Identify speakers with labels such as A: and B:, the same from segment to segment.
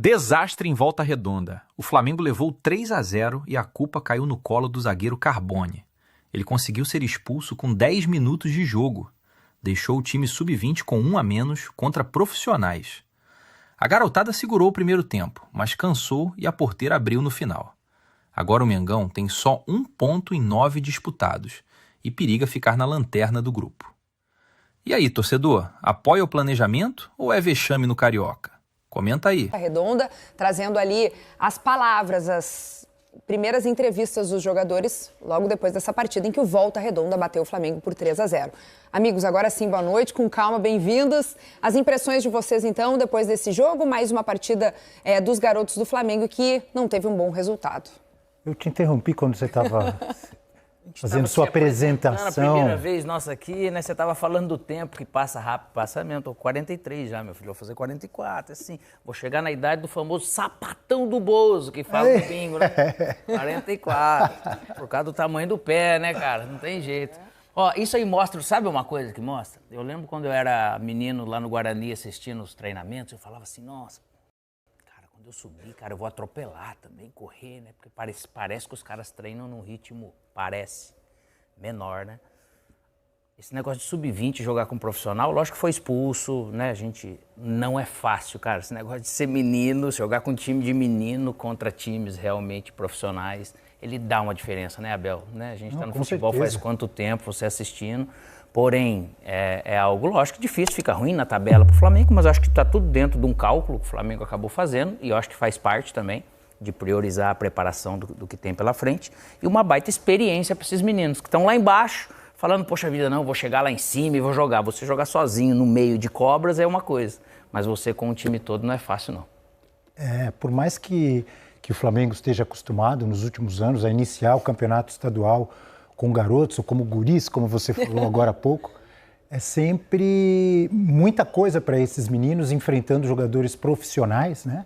A: Desastre em Volta Redonda. O Flamengo levou 3-0 e a culpa caiu no colo do zagueiro Carbone. Ele conseguiu ser expulso com 10 minutos de jogo. Deixou o time sub-20 com 1 a menos contra profissionais. A garotada segurou o primeiro tempo, mas cansou e a porteira abriu no final. Agora o Mengão tem só 1 ponto em 9 disputados e periga ficar na lanterna do grupo. E aí, torcedor, apoia o planejamento ou é vexame no Carioca? Comenta aí.
B: Redonda, trazendo ali as palavras, as primeiras entrevistas dos jogadores logo depois dessa partida em que o Volta Redonda bateu o Flamengo por 3-0. Amigos, agora sim, boa noite, com calma, bem-vindos. As impressões de vocês, então, depois desse jogo, mais uma partida dos garotos do Flamengo que não teve um bom resultado.
C: Eu te interrompi quando você estava fazendo sua apresentação.
D: Na primeira vez nossa aqui, né? Você estava falando do tempo que passa rápido, passa mesmo. Tô 43 já, meu filho, vou fazer 44, assim. Vou chegar na idade do famoso sapatão do Bozo, que fala no bingo, né? 44, por causa do tamanho do pé, né, cara? Não tem jeito. Ó, isso aí mostra, sabe uma coisa que mostra? Eu lembro quando eu era menino lá no Guarani assistindo os treinamentos, eu falava assim, nossa, quando eu subir, cara, eu vou atropelar também, correr, né? Porque parece que os caras treinam num ritmo, menor, né? Esse negócio de sub-20, jogar com profissional, lógico que foi expulso, né? A gente, não é fácil, cara. Esse negócio de ser menino, jogar com time de menino contra times realmente profissionais, ele dá uma diferença, né, Abel? Né? A gente tá no futebol faz quanto tempo, você assistindo. Porém, é algo, lógico, difícil, fica ruim na tabela pro Flamengo, mas acho que está tudo dentro de um cálculo que o Flamengo acabou fazendo, e eu acho que faz parte também de priorizar a preparação do que tem pela frente, e uma baita experiência para esses meninos que estão lá embaixo, falando, poxa vida, não, vou chegar lá em cima e vou jogar. Você jogar sozinho no meio de cobras é uma coisa, mas você com o time todo não é fácil, não.
C: Por mais que o Flamengo esteja acostumado nos últimos anos a iniciar o campeonato estadual com garotos, ou como guris, como você falou agora há pouco, é sempre muita coisa para esses meninos enfrentando jogadores profissionais, né?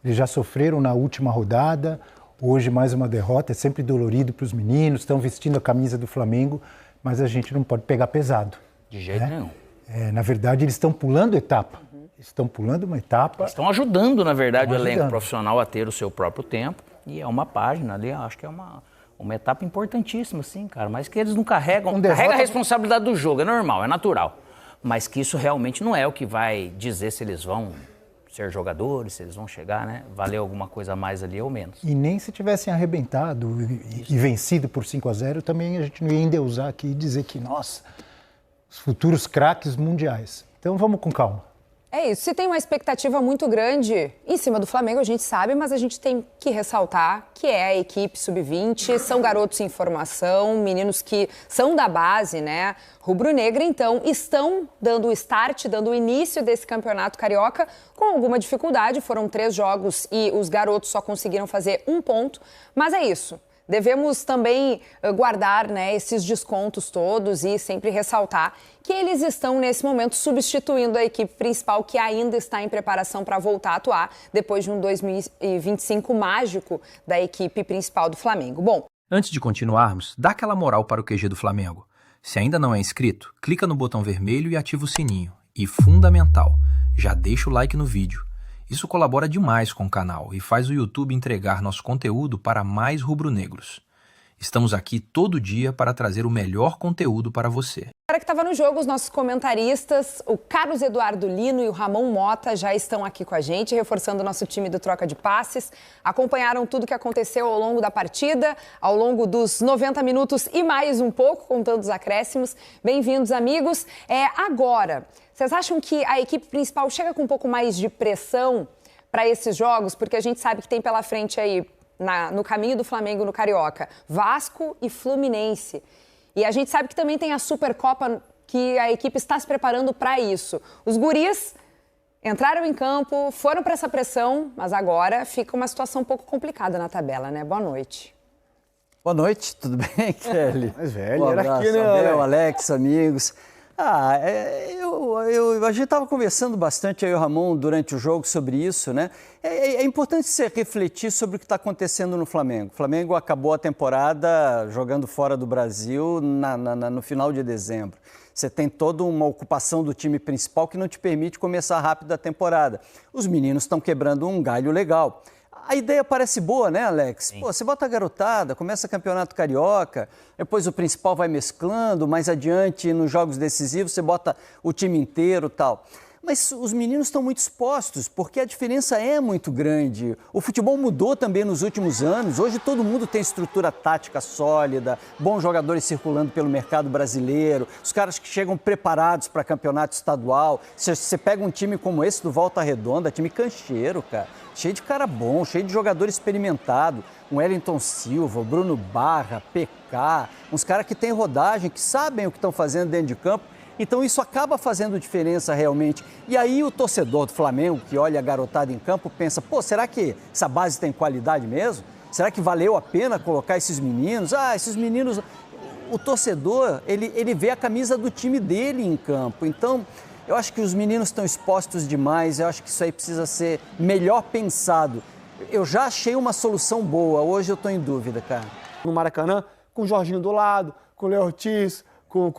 C: Eles já sofreram na última rodada, hoje mais uma derrota, é sempre dolorido para os meninos, estão vestindo a camisa do Flamengo, mas a gente não pode pegar pesado.
D: De jeito nenhum.
C: Na verdade, eles estão pulando etapa. Estão pulando uma etapa.
D: Estão ajudando, na verdade, o elenco profissional a ter o seu próprio tempo, e é uma página ali, acho que é uma etapa importantíssima, sim, cara, mas que eles não carregam, carrega a responsabilidade do jogo, é normal, é natural, mas que isso realmente não é o que vai dizer se eles vão ser jogadores, se eles vão chegar, né, valer alguma coisa a mais ali ou menos.
C: E nem se tivessem arrebentado e vencido por 5-0, também a gente não ia endeusar aqui e dizer que, nossa, os futuros craques mundiais. Então vamos com calma.
B: É isso, se tem uma expectativa muito grande em cima do Flamengo, a gente sabe, mas a gente tem que ressaltar que é a equipe sub-20, são garotos em formação, meninos que são da base, né, rubro-negra, então estão dando o start, dando o início desse campeonato carioca com alguma dificuldade, foram 3 jogos e os garotos só conseguiram fazer 1 ponto, mas é isso. Devemos também guardar, né, esses descontos todos e sempre ressaltar que eles estão, nesse momento, substituindo a equipe principal que ainda está em preparação para voltar a atuar depois de um 2025 mágico da equipe principal do Flamengo. Bom,
A: antes de continuarmos, dá aquela moral para o QG do Flamengo. Se ainda não é inscrito, clica no botão vermelho e ativa o sininho. E fundamental, já deixa o like no vídeo. Isso colabora demais com o canal e faz o YouTube entregar nosso conteúdo para mais rubro-negros. Estamos aqui todo dia para trazer o melhor conteúdo para você.
B: Para que estava no jogo, os nossos comentaristas, o Carlos Eduardo Lino e o Ramon Mota já estão aqui com a gente, reforçando o nosso time do Troca de Passes. Acompanharam tudo o que aconteceu ao longo da partida, ao longo dos 90 minutos e mais um pouco, contando os acréscimos. Bem-vindos, amigos. Agora, vocês acham que a equipe principal chega com um pouco mais de pressão para esses jogos? Porque a gente sabe que tem pela frente aí, no caminho do Flamengo no Carioca, Vasco e Fluminense. E a gente sabe que também tem a Supercopa, que a equipe está se preparando para isso. Os guris entraram em campo, foram para essa pressão, mas agora fica uma situação um pouco complicada na tabela, né? Boa noite.
E: Boa noite, tudo bem, Kelly?
C: Mais velho,
E: Um
C: era
E: abraço,
C: aqui, né,
E: Abel, Alex, amigos. A gente estava conversando bastante aí, o Ramon, durante o jogo sobre isso, né? É importante você refletir sobre o que está acontecendo no Flamengo. O Flamengo acabou a temporada jogando fora do Brasil no final de dezembro. Você tem toda uma ocupação do time principal que não te permite começar rápido a temporada. Os meninos estão quebrando um galho legal. A ideia parece boa, né, Alex? Pô, você bota a garotada, começa campeonato carioca, depois o principal vai mesclando, mais adiante nos jogos decisivos você bota o time inteiro e tal. Mas os meninos estão muito expostos, porque a diferença é muito grande. O futebol mudou também nos últimos anos. Hoje todo mundo tem estrutura tática sólida, bons jogadores circulando pelo mercado brasileiro, os caras que chegam preparados para campeonato estadual. Você pega um time como esse do Volta Redonda, time cancheiro, cara, cheio de cara bom, cheio de jogador experimentado. Um Wellington Silva, o Bruno Barra, PK, uns caras que têm rodagem, que sabem o que estão fazendo dentro de campo. Então isso acaba fazendo diferença realmente. E aí o torcedor do Flamengo, que olha a garotada em campo, pensa, pô, será que essa base tem qualidade mesmo? Será que valeu a pena colocar esses meninos? Esses meninos... O torcedor, ele vê a camisa do time dele em campo. Então, eu acho que os meninos estão expostos demais, eu acho que isso aí precisa ser melhor pensado. Eu já achei uma solução boa, hoje eu estou em dúvida, cara.
F: No Maracanã, com o Jorginho do lado, com o Léo Ortiz, com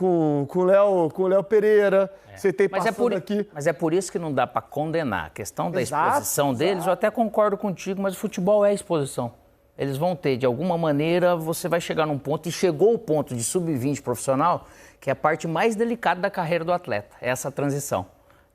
F: o Léo Pereira, você tem passando aqui.
D: Mas é por isso que não dá para condenar. A questão da exposição deles, eu até concordo contigo, mas o futebol é exposição. Eles vão ter, de alguma maneira, você vai chegar num ponto, e chegou o ponto de sub-20 profissional, que é a parte mais delicada da carreira do atleta, é essa transição.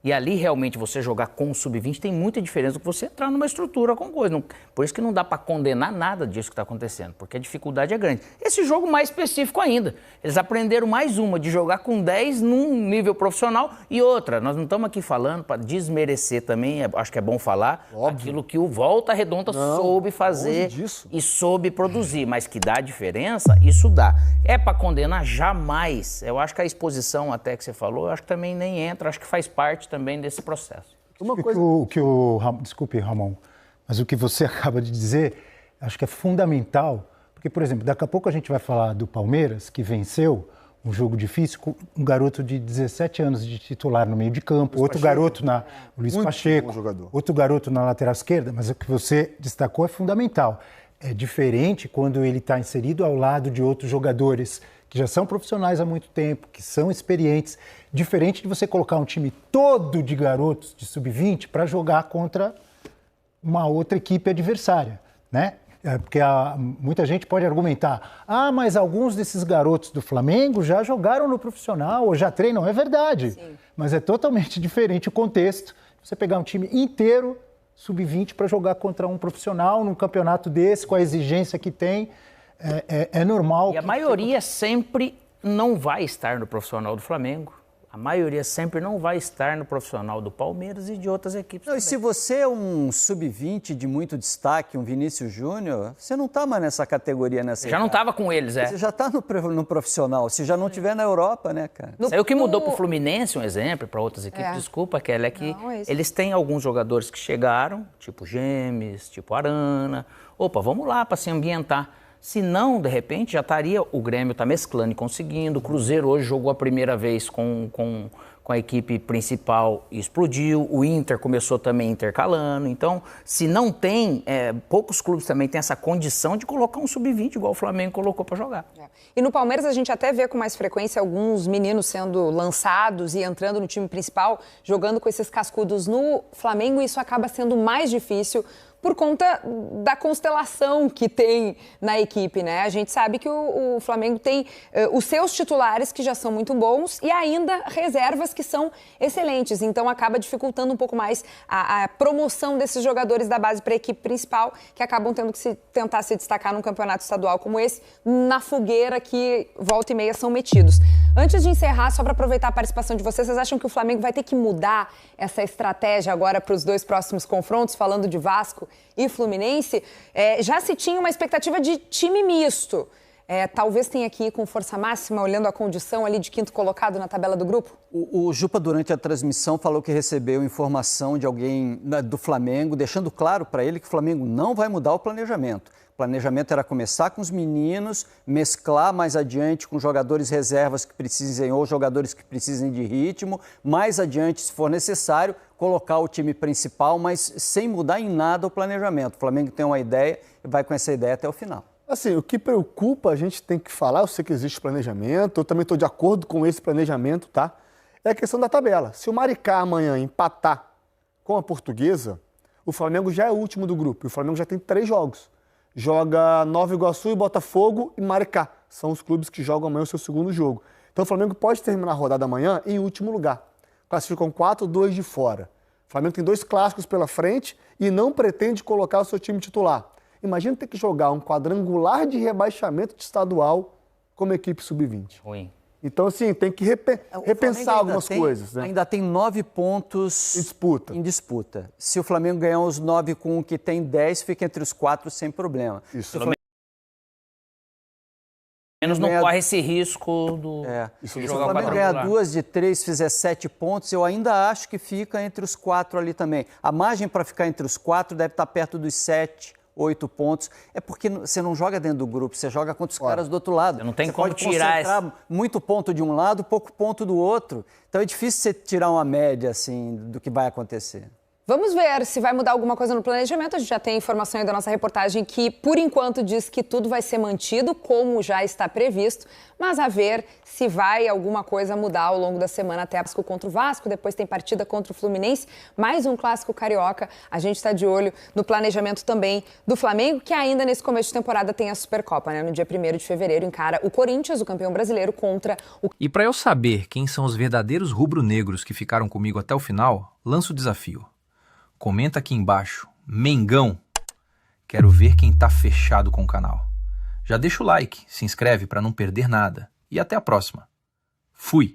D: E ali, realmente, você jogar com o sub-20 tem muita diferença do que você entrar numa estrutura com coisa. Por isso que não dá para condenar nada disso que está acontecendo, porque a dificuldade é grande. Esse jogo mais específico ainda. Eles aprenderam mais uma, de jogar com 10 num nível profissional e outra. Nós não estamos aqui falando para desmerecer também, acho que é bom falar, aquilo que o Volta Redonda soube fazer e soube produzir. Mas que dá diferença, isso dá. É para condenar? Jamais. Eu acho que a exposição até que você falou, eu acho que também nem entra, acho que faz parte também desse processo.
C: Desculpe, Ramon, mas o que você acaba de dizer, acho que é fundamental, porque, por exemplo, daqui a pouco a gente vai falar do Palmeiras, que venceu um jogo difícil com um garoto de 17 anos de titular no meio de campo, outro garoto Luiz Pacheco, outro garoto na lateral esquerda, mas o que você destacou é fundamental. É diferente quando ele está inserido ao lado de outros jogadores que já são profissionais há muito tempo, que são experientes, diferente de você colocar um time todo de garotos de sub-20 para jogar contra uma outra equipe adversária, né? Porque muita gente pode argumentar, mas alguns desses garotos do Flamengo já jogaram no profissional ou já treinam. É verdade, sim, mas é totalmente diferente o contexto. Você pegar um time inteiro, sub-20, para jogar contra um profissional num campeonato desse, com a exigência que tem, é normal.
D: E a maioria sempre não vai estar no profissional do Flamengo. A maioria sempre não vai estar no profissional do Palmeiras e de outras equipes.
E: Não, e se você é um sub-20 de muito destaque, um Vinícius Júnior, você não está mais nessa categoria, nessa
D: Já não estava com eles,
E: Você já está no profissional, se já não estiver na Europa, né, cara?
D: Isso aí o que mudou para o Fluminense, um exemplo, para outras equipes, desculpa, Kelly, é que eles têm alguns jogadores que chegaram, tipo Gemes, tipo Arana. Opa, vamos lá para se ambientar. Se não, de repente, já estaria... O Grêmio está mesclando e conseguindo. O Cruzeiro hoje jogou a primeira vez com a equipe principal e explodiu. O Inter começou também intercalando. Então, se não tem... poucos clubes também têm essa condição de colocar um sub-20, igual o Flamengo colocou para jogar.
B: E no Palmeiras a gente até vê com mais frequência alguns meninos sendo lançados e entrando no time principal, jogando com esses cascudos. No Flamengo isso acaba sendo mais difícil por conta da constelação que tem na equipe, né? A gente sabe que o Flamengo tem os seus titulares, que já são muito bons, e ainda reservas que são excelentes. Então, acaba dificultando um pouco mais a promoção desses jogadores da base para a equipe principal, que acabam tendo que tentar se destacar num campeonato estadual como esse, na fogueira que volta e meia são metidos. Antes de encerrar, só para aproveitar a participação de vocês acham que o Flamengo vai ter que mudar essa estratégia agora para os 2 próximos confrontos, falando de Vasco e Fluminense? Já se tinha uma expectativa de time misto. talvez tenha que ir com força máxima, olhando a condição ali de quinto colocado na tabela do grupo?
E: O Jupa, durante a transmissão, falou que recebeu informação de alguém do Flamengo, deixando claro para ele que o Flamengo não vai mudar o planejamento. O planejamento era começar com os meninos, mesclar mais adiante com jogadores reservas que precisem ou jogadores que precisem de ritmo, mais adiante, se for necessário, colocar o time principal, mas sem mudar em nada o planejamento. O Flamengo tem uma ideia e vai com essa ideia até o final.
F: Assim, o que preocupa, a gente tem que falar, eu sei que existe planejamento, eu também estou de acordo com esse planejamento, tá? É a questão da tabela. Se o Maricá amanhã empatar com a Portuguesa, o Flamengo já é o último do grupo. E o Flamengo já tem 3 jogos. Joga Nova Iguaçu e Botafogo e Maricá. São os clubes que jogam amanhã o seu segundo jogo. Então o Flamengo pode terminar a rodada amanhã em último lugar. Classificam 4, 2 de fora. O Flamengo tem 2 clássicos pela frente e não pretende colocar o seu time titular. Imagina ter que jogar um quadrangular de rebaixamento de estadual como equipe sub-20.
D: Ruim.
F: Então, assim, tem que repensar algumas coisas. Né?
E: Ainda tem 9 pontos em disputa. Se o Flamengo ganhar os 9 com o que tem 10, fica entre os 4 sem problema.
F: Isso.
D: Pelo menos não corre esse risco de
E: Se o
D: jogar
E: Flamengo ganhar 2 de 3, fizer 7 pontos, eu ainda acho que fica entre os 4 ali também. A margem para ficar entre os 4 deve estar perto dos 7, 8 pontos. É porque você não joga dentro do grupo, você joga contra os caras do outro lado.
D: Você não tem
E: você
D: como
E: pode
D: tirar
E: muito ponto de um lado, pouco ponto do outro. Então é difícil você tirar uma média assim do que vai acontecer.
B: Vamos ver se vai mudar alguma coisa no planejamento. A gente já tem informação aí da nossa reportagem que, por enquanto, diz que tudo vai ser mantido como já está previsto, mas a ver se vai alguma coisa mudar ao longo da semana até clássico contra o Vasco, depois tem partida contra o Fluminense, mais um clássico carioca. A gente está de olho no planejamento também do Flamengo, que ainda nesse começo de temporada tem a Supercopa, né? No dia 1º de fevereiro encara o Corinthians, o campeão brasileiro, contra o...
A: E para eu saber quem são os verdadeiros rubro-negros que ficaram comigo até o final, lanço o desafio. Comenta aqui embaixo, Mengão. Quero ver quem tá fechado com o canal. Já deixa o like, se inscreve para não perder nada. E até a próxima. Fui!